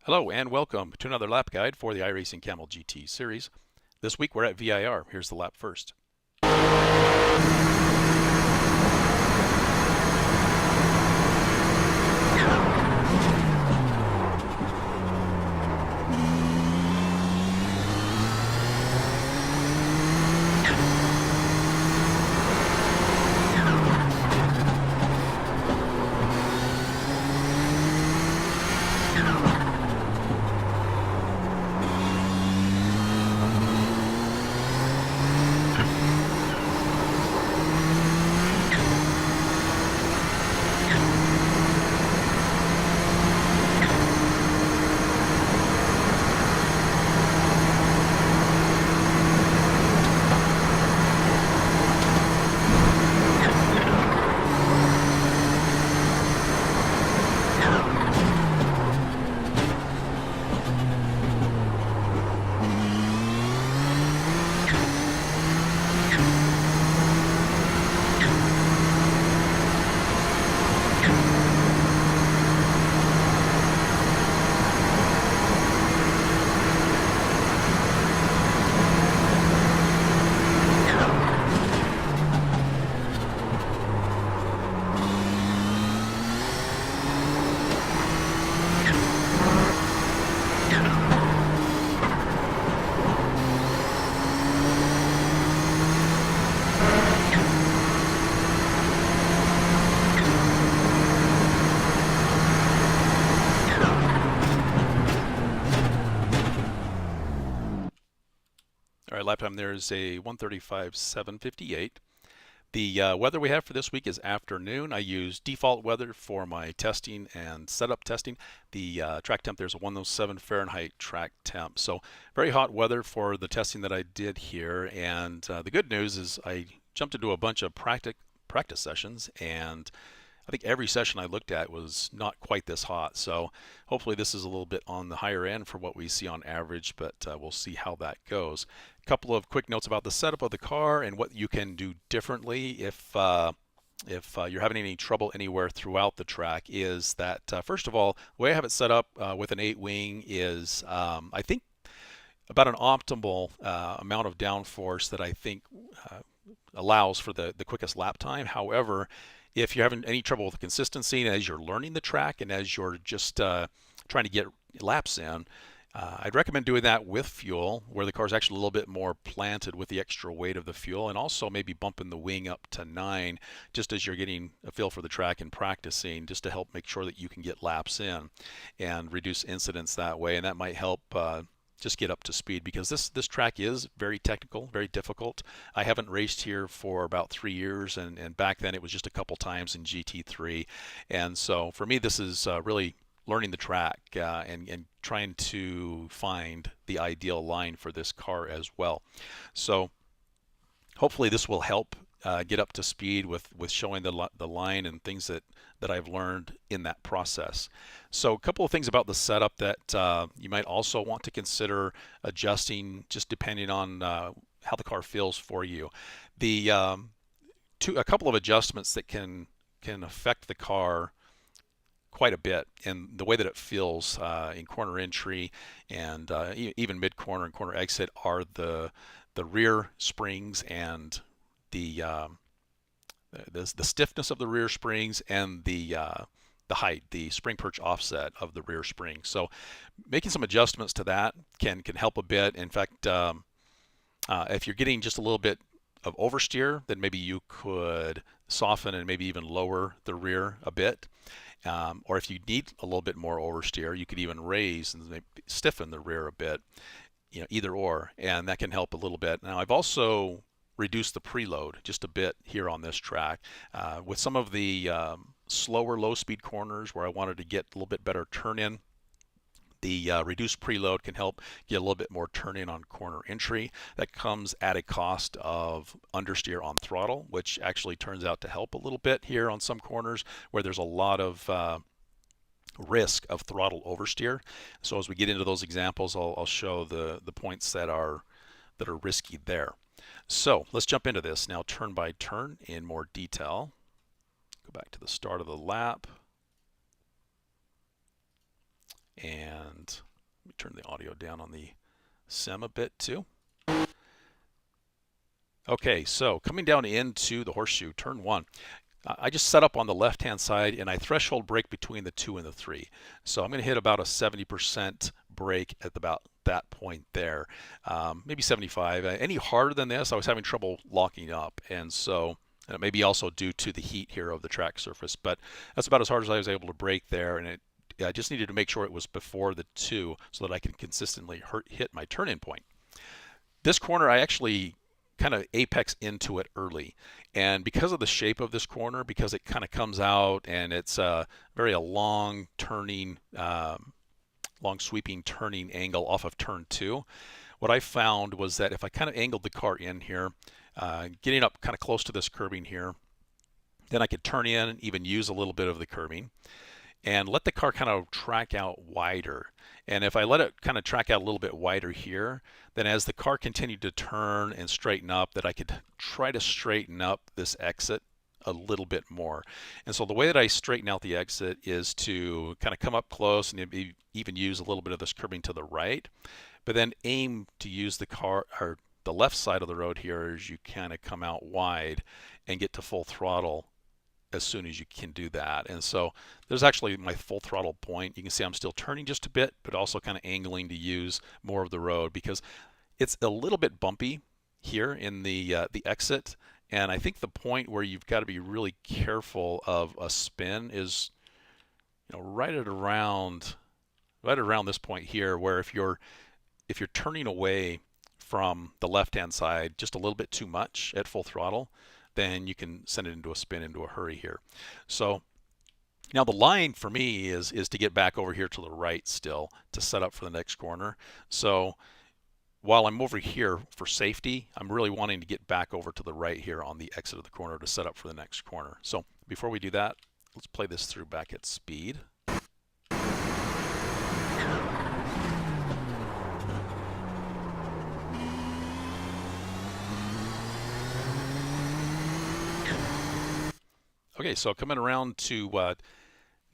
Hello and welcome to another lap guide for the iRacing Camel GT series. This week we're at VIR. Here's the lap first. All right, lap time there is a 1:35.758. The weather we have for this week is afternoon. I use default weather for my testing and setup testing. The track temp there's a 107 Fahrenheit track temp. So very hot weather for the testing that I did here. And the good news is I jumped into a bunch of practice sessions, and I think every session I looked at was not quite this hot. So hopefully this is a little bit on the higher end for what we see on average, but we'll see how that goes. A couple of quick notes about the setup of the car and what you can do differently if you're having any trouble anywhere throughout the track is that first of all, the way I have it set up with an 8 wing is I think about an optimal amount of downforce that I think allows for the quickest lap time. However, if you're having any trouble with the consistency and as you're learning the track and as you're just trying to get laps in, I'd recommend doing that with fuel, where the car's actually a little bit more planted with the extra weight of the fuel, and also maybe bumping the wing up to 9 just as you're getting a feel for the track and practicing, just to help make sure that you can get laps in and reduce incidents that way. And that might help just get up to speed, because this track is very technical, very difficult. I haven't raced here for about 3 years, and back then it was just a couple times in GT3. And so for me, this is really learning the track and trying to find the ideal line for this car as well. So hopefully this will help get up to speed with showing the line and things that I've learned in that process. So a couple of things about the setup that you might also want to consider adjusting, just depending on how the car feels for you. The a couple of adjustments that can affect the car quite a bit and the way that it feels in corner entry and even mid corner and corner exit are the rear springs and the stiffness of the rear springs and the height, the spring perch offset of the rear spring. So making some adjustments to that can help a bit. In fact, if you're getting just a little bit of oversteer, then maybe you could soften and maybe even lower the rear a bit. Or if you need a little bit more oversteer, you could even raise and maybe stiffen the rear a bit, either or, and that can help a little bit. Now, I've also reduced the preload just a bit here on this track with some of the slower low-speed corners where I wanted to get a little bit better turn-in. The reduced preload can help get a little bit more turn-in on corner entry. That comes at a cost of understeer on throttle, which actually turns out to help a little bit here on some corners where there's a lot of risk of throttle oversteer. So as we get into those examples, I'll show the points that are risky there. So let's jump into this now, turn by turn in more detail. Go back to the start of the lap. And let me turn the audio down on the sim a bit too. Okay, so coming down into the horseshoe, turn one. I just set up on the left-hand side and I threshold brake between the 2 and the 3. So I'm going to hit about a 70% brake at about that point there, maybe 75. Any harder than this, I was having trouble locking up, and so it may be also due to the heat here of the track surface, but that's about as hard as I was able to brake there, and I just needed to make sure it was before the 2 so that I could consistently hit my turn-in point. This corner, I actually kind of apex into it early, and because of the shape of this corner, because it kind of comes out and it's a long turning, long sweeping turning angle off of turn 2, what I found was that if I kind of angled the car in here, getting up kind of close to this curbing here, then I could turn in and even use a little bit of the curbing and let the car kind of track out wider. And if I let it kind of track out a little bit wider here, then as the car continued to turn and straighten up, that I could try to straighten up this exit a little bit more. And so the way that I straighten out the exit is to kind of come up close and even use a little bit of this curbing to the right, but then aim to use the car or the left side of the road here as you kind of come out wide and get to full throttle as soon as you can do that. And so there's actually my full throttle point. You can see I'm still turning just a bit, but also kind of angling to use more of the road because it's a little bit bumpy here in the exit. And I think the point where you've got to be really careful of a spin is, right around this point here, where if you're turning away from the left-hand side just a little bit too much at full throttle, then you can send it into a spin into a hurry here. So now the line for me is to get back over here to the right still to set up for the next corner. So while I'm over here for safety, I'm really wanting to get back over to the right here on the exit of the corner to set up for the next corner. So before we do that, let's play this through back at speed. Okay, so coming around to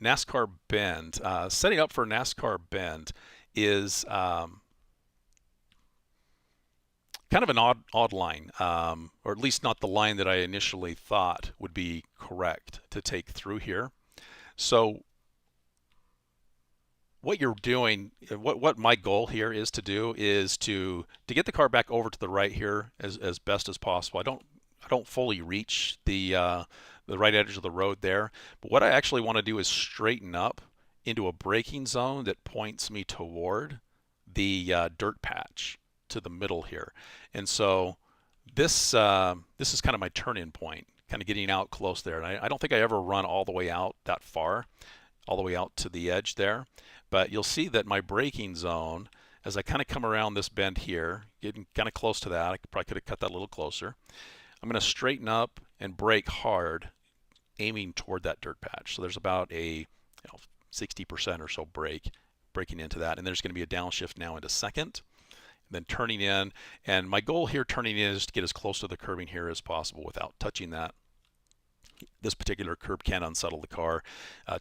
NASCAR Bend. Setting up for NASCAR Bend is kind of an odd line, or at least not the line that I initially thought would be correct to take through here. So what you're doing, what my goal here is to do is to get the car back over to the right here as best as possible. I don't fully reach the right edge of the road there, but what I actually want to do is straighten up into a braking zone that points me toward the dirt patch to the middle here. And so this is kind of my turn-in point, kind of getting out close there. And I don't think I ever run all the way out that far, all the way out to the edge there. But you'll see that my braking zone, as I kind of come around this bend here, getting kind of close to that, I probably could have cut that a little closer. I'm going to straighten up and brake hard, aiming toward that dirt patch. So there's about a 60% or so braking into that. And there's going to be a downshift now into second, and then turning in. And my goal here turning in is to get as close to the curbing here as possible without touching that. This particular curb can unsettle the car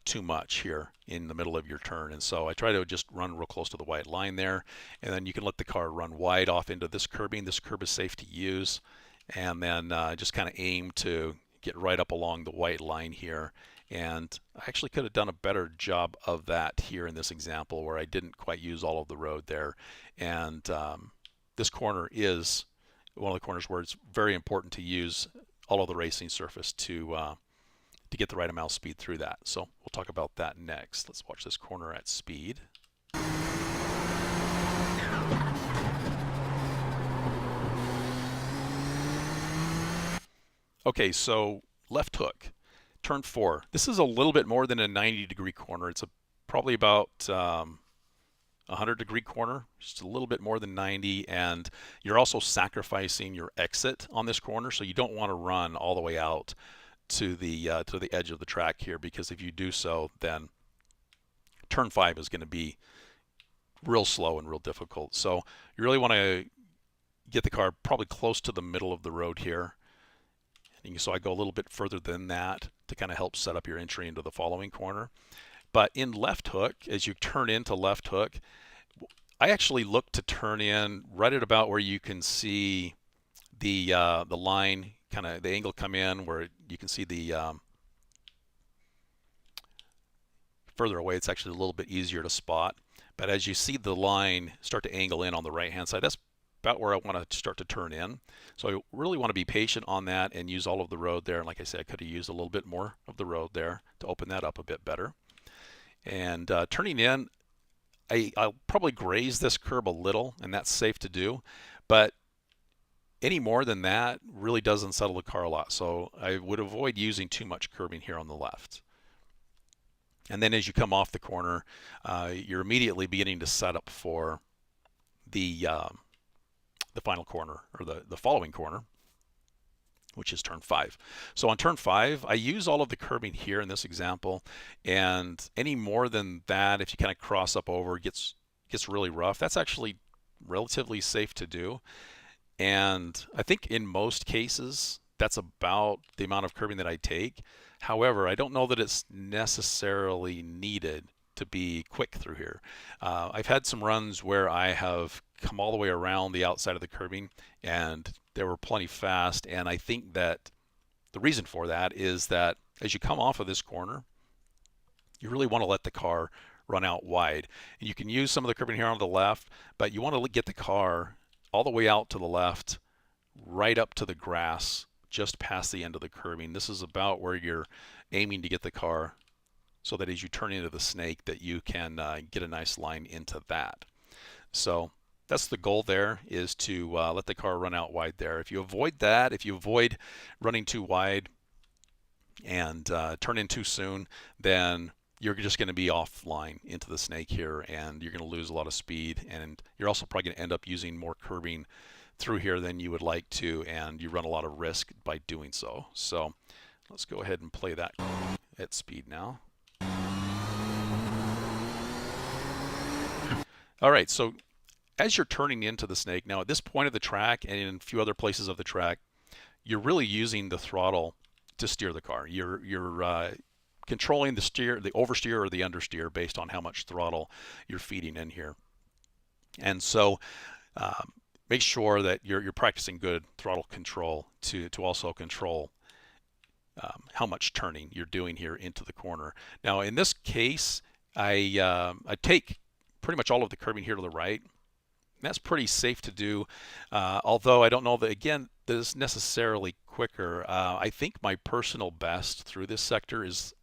too much here in the middle of your turn. And so I try to just run real close to the white line there. And then you can let the car run wide off into this curbing. This curb is safe to use. And then just kind of aim to get right up along the white line here. And I actually could have done a better job of that here in this example where I didn't quite use all of the road there. And this corner is one of the corners where it's very important to use all of the racing surface to get the right amount of speed through that. So we'll talk about that next. Let's watch this corner at speed. Okay, so left hook, turn 4. This is a little bit more than a 90-degree corner. It's probably about 100-degree corner, just a little bit more than 90, and you're also sacrificing your exit on this corner, so you don't want to run all the way out to the edge of the track here, because if you do so, then turn 5 is going to be real slow and real difficult. So you really want to get the car probably close to the middle of the road here. And so I go a little bit further than that to kind of help set up your entry into the following corner. But in left hook, as you turn into left hook, I actually look to turn in right at about where you can see the line, kind of the angle come in, where you can see the further away, it's actually a little bit easier to spot. But as you see the line start to angle in on the right-hand side, that's about where I want to start to turn in. So I really want to be patient on that and use all of the road there. And like I said, I could have used a little bit more of the road there to open that up a bit better. And turning in, I'll probably graze this curb a little, and that's safe to do. But any more than that really does unsettle the car a lot. So I would avoid using too much curbing here on the left. And then as you come off the corner, you're immediately beginning to set up for the final corner, or the following corner, which is turn 5. So on turn 5, I use all of the curbing here in this example, and any more than that, if you kind of cross up over, gets really rough. That's actually relatively safe to do. And I think in most cases, that's about the amount of curbing that I take. However, I don't know that it's necessarily needed to be quick through here. I've had some runs where I have come all the way around the outside of the curbing, and they were plenty fast. And I think that the reason for that is that as you come off of this corner, you really want to let the car run out wide. And you can use some of the curbing here on the left, but you want to get the car all the way out to the left, right up to the grass, just past the end of the curbing. This is about where you're aiming to get the car, so that as you turn into the snake, that you can get a nice line into that. So that's the goal there, is to let the car run out wide there. If you avoid that, if you avoid running too wide and turn in too soon, then you're just going to be offline into the snake here, and you're going to lose a lot of speed, and you're also probably going to end up using more curbing through here than you would like to, and you run a lot of risk by doing so. So let's go ahead and play that at speed now. All right, so as you're turning into the snake, now at this point of the track and in a few other places of the track, you're really using the throttle to steer the car. You're controlling the oversteer or the understeer based on how much throttle you're feeding in here. And so make sure that you're practicing good throttle control to also control how much turning you're doing here into the corner. Now in this case, I take pretty much all of the curbing here to the right. That's pretty safe to do, although I don't know that, again, that is necessarily quicker. I think my personal best through this sector is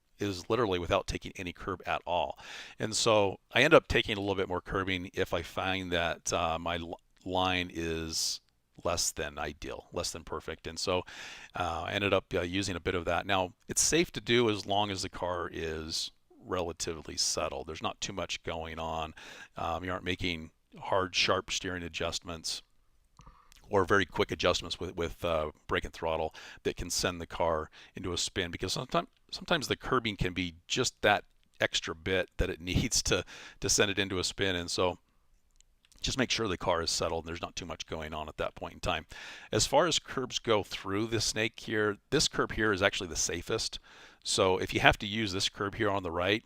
literally without taking any curb at all. And so I end up taking a little bit more curbing if I find that my line is less than ideal, less than perfect. And so I ended up using a bit of that. Now, it's safe to do as long as the car is relatively settled. There's not too much going on. You aren't making hard, sharp steering adjustments or very quick adjustments with brake and throttle that can send the car into a spin, because sometimes the curbing can be just that extra bit that it needs to send it into a spin. And so just make sure the car is settled and there's not too much going on at that point in time. As far as curbs go through the snake here, this curb here is actually the safest. So if you have to use this curb here on the right,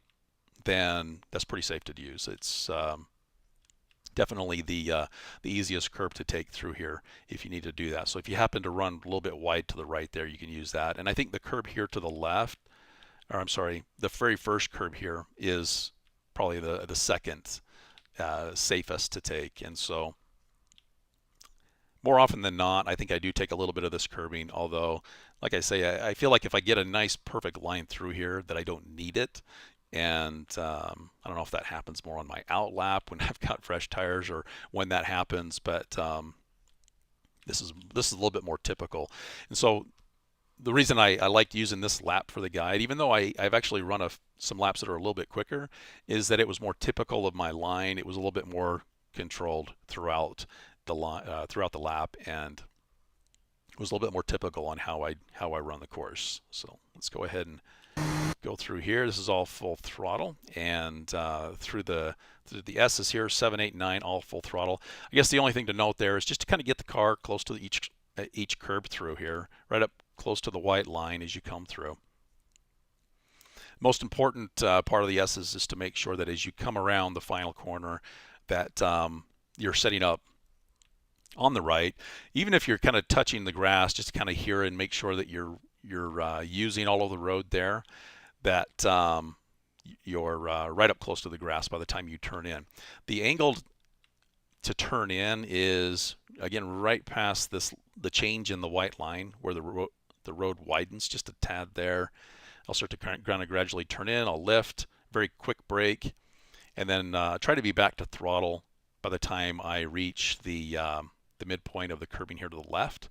then that's pretty safe to use. It's definitely the easiest curb to take through here if you need to do that. So if you happen to run a little bit wide to the right there, you can use that. And I think the curb here to the left, or I'm sorry, the very first curb here is probably the second safest to take. And so more often than not, I think I do take a little bit of this curbing, although, like I say, I feel like if I get a nice perfect line through here that I don't need it. And I don't know if that happens more on my out lap when I've got fresh tires, or when that happens, but this is a little bit more typical. And so the reason I liked using this lap for the guide, even though I've actually run some laps that are a little bit quicker, is that it was more typical of my line. It was a little bit more controlled throughout the lap, and it was a little bit more typical on how I run the course. So let's go ahead and go through here. This is all full throttle, and through the S's here, 7, 8, 9, all full throttle. I guess the only thing to note there is just to kind of get the car close to each curb through here, right up close to the white line as you come through. Most important part of the S's is to make sure that as you come around the final corner that you're setting up on the right. Even if you're kind of touching the grass, just kind of hear and make sure that you're using all of the road there, that you're right up close to the grass by the time you turn in. The angle to turn in is, again, right past the change in the white line where the road widens just a tad there. I'll start to kind of gradually turn in. I'll lift, very quick brake, and then try to be back to throttle by the time I reach the midpoint of the curbing here to the left,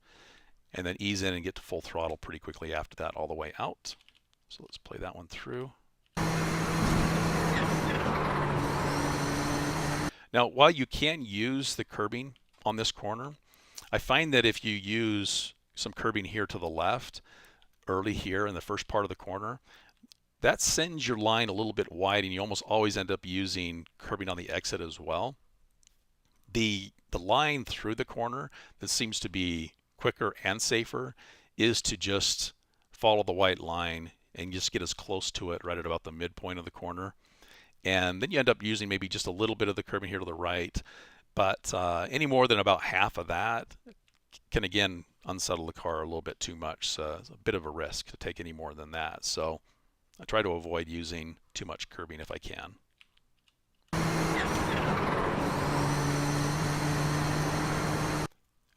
and then ease in and get to full throttle pretty quickly after that all the way out. So let's play that one through. Now, while you can use the curbing on this corner, I find that if you use some curbing here to the left, early here in the first part of the corner, that sends your line a little bit wide, and you almost always end up using curbing on the exit as well. The line through the corner that seems to be quicker and safer is to just follow the white line and just get as close to it right at about the midpoint of the corner. And then you end up using maybe just a little bit of the curbing here to the right, but any more than about half of that can again unsettle the car a little bit too much. So it's a bit of a risk to take any more than that. So I try to avoid using too much curbing if I can.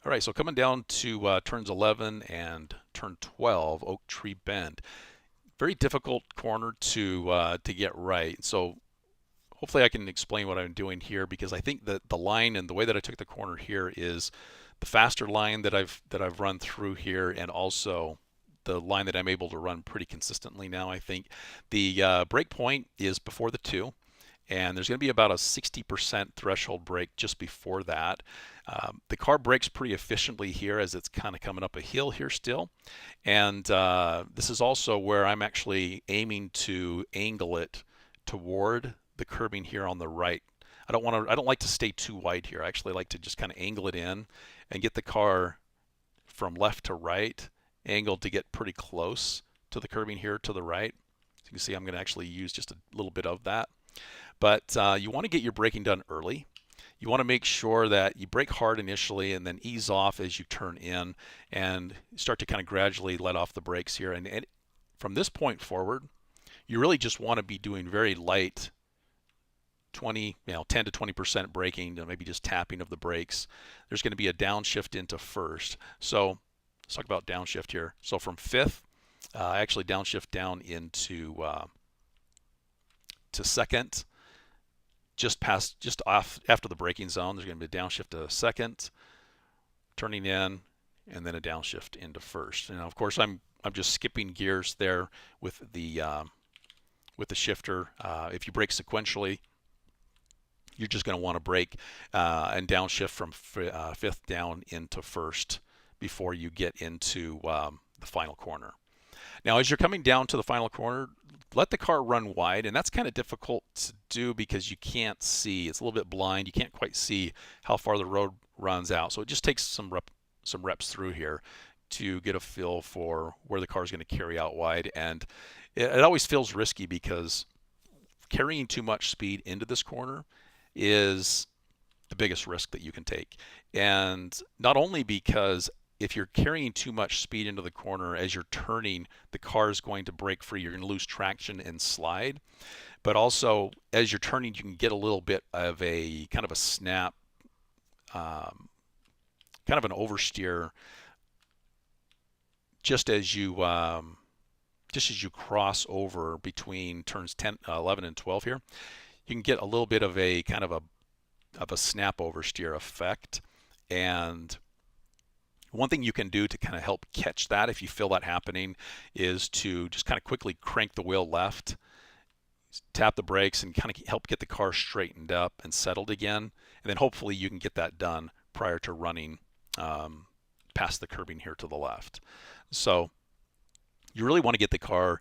All right, so coming down to turns 11 and turn 12, Oak Tree Bend. Very difficult corner to get right. So hopefully I can explain what I'm doing here, because I think that the line and the way that I took the corner here is the faster line that I've run through here, and also the line that I'm able to run pretty consistently now. I think the brake point is before the 2, and there's going to be about a 60% threshold brake just before that. The car brakes pretty efficiently here as it's kind of coming up a hill here still, and this is also where I'm actually aiming to angle it toward the curbing here on the right. I don't like to stay too wide here. I actually like to just kind of angle it in and get the car from left to right angled to get pretty close to the curbing here to the right. So you can see I'm going to actually use just a little bit of that. But you want to get your braking done early. You want to make sure that you brake hard initially and then ease off as you turn in and start to kind of gradually let off the brakes here. And from this point forward, you really just want to be doing very light 10 to 20% braking, maybe just tapping of the brakes. There's going to be a downshift into first. So let's talk about downshift here. So from fifth, I actually downshift down into to second, just off after the braking zone. There's going to be a downshift to second, turning in, and then a downshift into first. And of course, I'm just skipping gears there with the shifter. If you brake sequentially, you're just going to want to brake and downshift from fifth down into first before you get into the final corner. Now, as you're coming down to the final corner, let the car run wide, and that's kind of difficult to do because you can't see. It's a little bit blind. You can't quite see how far the road runs out. So it just takes some reps through here to get a feel for where the car is going to carry out wide. And it always feels risky because carrying too much speed into this corner is the biggest risk that you can take. And not only because if you're carrying too much speed into the corner as you're turning, the car is going to break free. You're going to lose traction and slide. But also, as you're turning, you can get a little bit of a kind of a snap, kind of an oversteer, just as you cross over between turns 10, 11, and 12 here. You can get a little bit of a kind of a snap oversteer effect. And one thing you can do to kind of help catch that if you feel that happening is to just kind of quickly crank the wheel left, tap the brakes, and kind of help get the car straightened up and settled again. And then hopefully you can get that done prior to running past the curbing here to the left. So you really want to get the car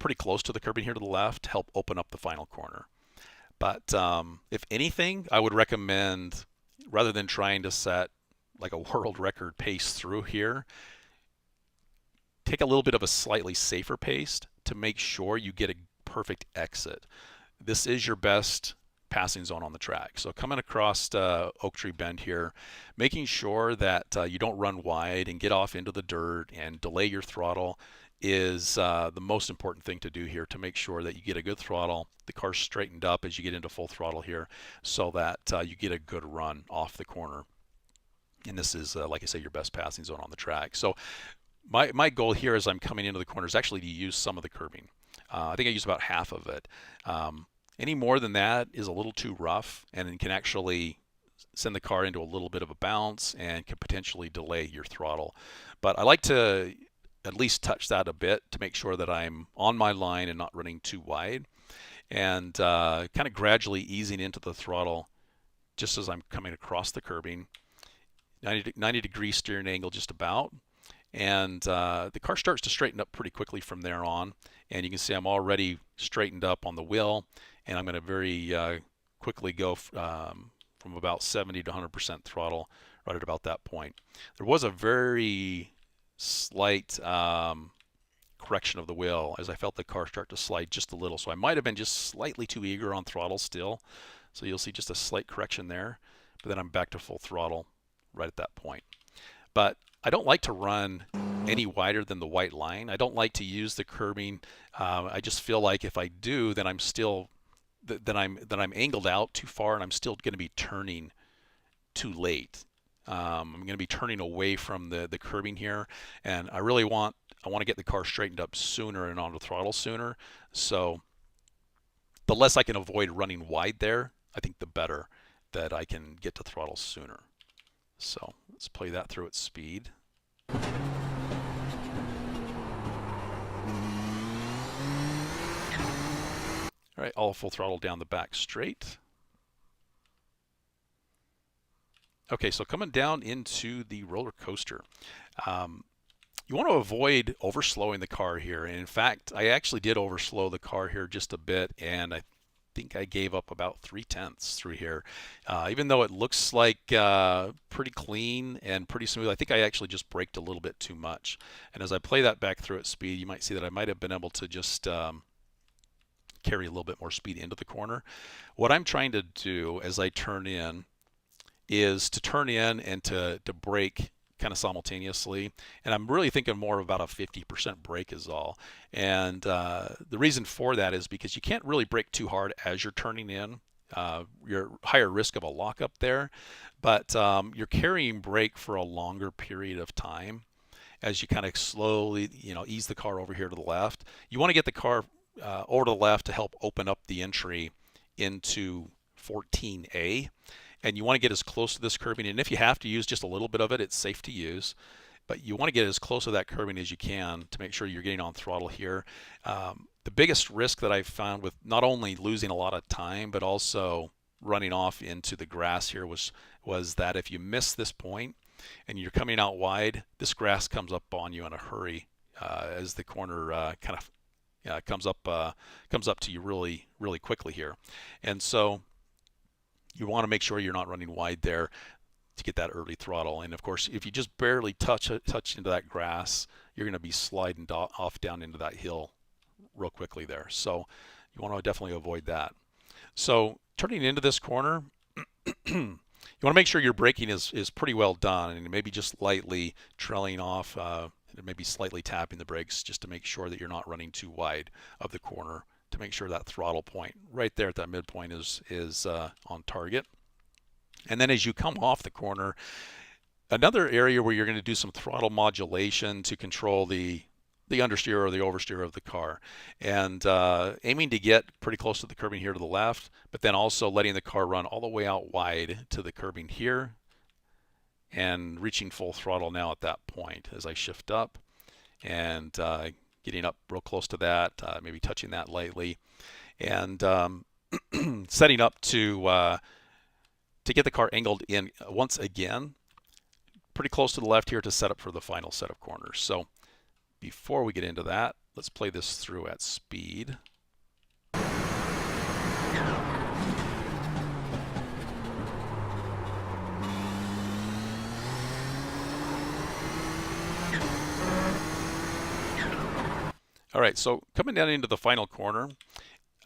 pretty close to the curbing here to the left to help open up the final corner. But if anything, I would recommend, rather than trying to set like a world record pace through here, take a little bit of a slightly safer pace to make sure you get a perfect exit. This is your best passing zone on the track. So coming across Oak Tree Bend here, making sure that you don't run wide and get off into the dirt and delay your throttle is the most important thing to do here, to make sure that you get a good throttle, the car's straightened up as you get into full throttle here, so that you get a good run off the corner. And this is, like I say, your best passing zone on the track. So my goal here as I'm coming into the corner is actually to use some of the curbing. I think I use about half of it. Any more than that is a little too rough and can actually send the car into a little bit of a bounce and can potentially delay your throttle. But I like to at least touch that a bit to make sure that I'm on my line and not running too wide, and kind of gradually easing into the throttle just as I'm coming across the curbing. 90 degree steering angle just about. And the car starts to straighten up pretty quickly from there on. And you can see I'm already straightened up on the wheel. And I'm going to very quickly go from about 70 to 100% throttle right at about that point. There was a very slight correction of the wheel as I felt the car start to slide just a little. So I might have been just slightly too eager on throttle still. So you'll see just a slight correction there. But then I'm back to full throttle right at that point. But I don't like to run any wider than the white line. I don't like to use the curbing. I just feel like if I do, then I'm still I'm angled out too far, and I'm still going to be turning too late. I'm going to be turning away from the curbing here, and I want to get the car straightened up sooner and onto throttle sooner. So the less I can avoid running wide there, I think the better that I can get to throttle sooner. So let's play that through at speed. All right, all full throttle down the back straight. Okay, so coming down into the roller coaster. You want to avoid overslowing the car here. And in fact, I actually did overslow the car here just a bit, and I think I gave up about 0.3 through here. Even though it looks like pretty clean and pretty smooth, I think I actually just braked a little bit too much. And as I play that back through at speed, you might see that I might have been able to just carry a little bit more speed into the corner. What I'm trying to do as I turn in is to turn in and to brake kind of simultaneously, and I'm really thinking more about a 50% brake is all. And the reason for that is because you can't really brake too hard as you're turning in. You're higher risk of a lockup there, but you're carrying brake for a longer period of time as you kind of slowly, ease the car over here to the left. You want to get the car over to the left to help open up the entry into 14A. And you want to get as close to this curbing, and if you have to use just a little bit of it, it's safe to use. But you want to get as close to that curbing as you can to make sure you're getting on throttle here. The biggest risk that I've found with not only losing a lot of time, but also running off into the grass here was that if you miss this point and you're coming out wide, this grass comes up on you in a hurry as the corner kind of comes up to you really, really quickly here. And so you want to make sure you're not running wide there to get that early throttle. And of course, if you just barely touch into that grass, you're going to be sliding off down into that hill real quickly there. So you want to definitely avoid that. So turning into this corner, you want to make sure your braking is pretty well done, and maybe just lightly trailing off, and maybe slightly tapping the brakes just to make sure that you're not running too wide of the corner, to make sure that throttle point right there at that midpoint is on target. And then as you come off the corner, another area where you're going to do some throttle modulation to control the understeer or the oversteer of the car, and aiming to get pretty close to the curbing here to the left, but then also letting the car run all the way out wide to the curbing here and reaching full throttle now at that point as I shift up and getting up real close to that, maybe touching that lightly, and setting up to get the car angled in once again, pretty close to the left here to set up for the final set of corners. So before we get into that, let's play this through at speed. right, so coming down into the final corner,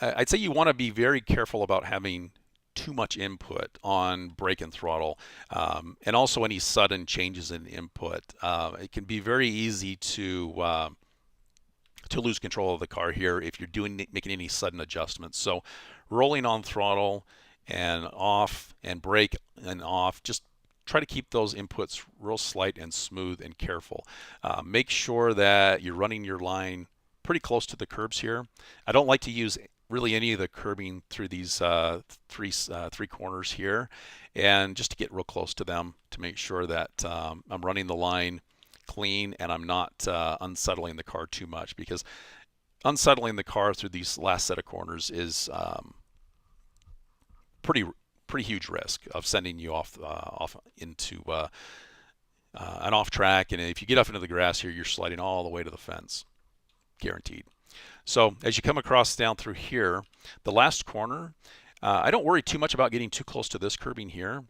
I'd say you want to be very careful about having too much input on brake and throttle, and also any sudden changes in input. It can be very easy to lose control of the car here if you're making any sudden adjustments. So rolling on throttle and off and brake and off, just try to keep those inputs real slight and smooth and careful. Make sure that you're running your line pretty close to the curbs here. I don't like to use really any of the curbing through these three corners here, and just to get real close to them to make sure that I'm running the line clean and I'm not unsettling the car too much, because unsettling the car through these last set of corners is pretty huge risk of sending you off into an off track, and if you get up into the grass here, you're sliding all the way to the fence, guaranteed. So as you come across down through here, the last corner, I don't worry too much about getting too close to this curbing here,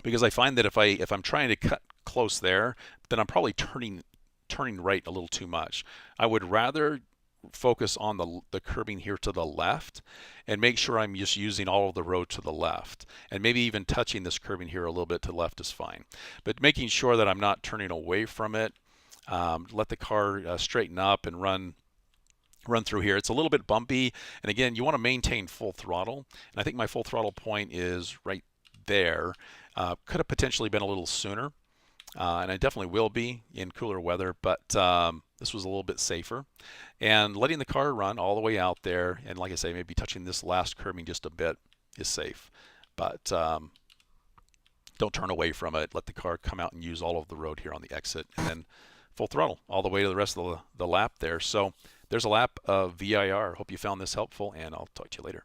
because I find that if I'm trying to cut close there, then I'm probably turning right a little too much. I would rather focus on the curbing here to the left and make sure I'm just using all of the road to the left, and maybe even touching this curbing here a little bit to the left is fine, but making sure that I'm not turning away from it. Let the car straighten up and run through here. It's a little bit bumpy, and again, you want to maintain full throttle, and I think my full throttle point is right there. Could have potentially been a little sooner, and I definitely will be in cooler weather, but this was a little bit safer. And letting the car run all the way out there, and like I say, maybe touching this last curbing just a bit is safe. But don't turn away from it. Let the car come out and use all of the road here on the exit, and then full throttle all the way to the rest of the lap there. So there's a lap of VIR. Hope you found this helpful, and I'll talk to you later.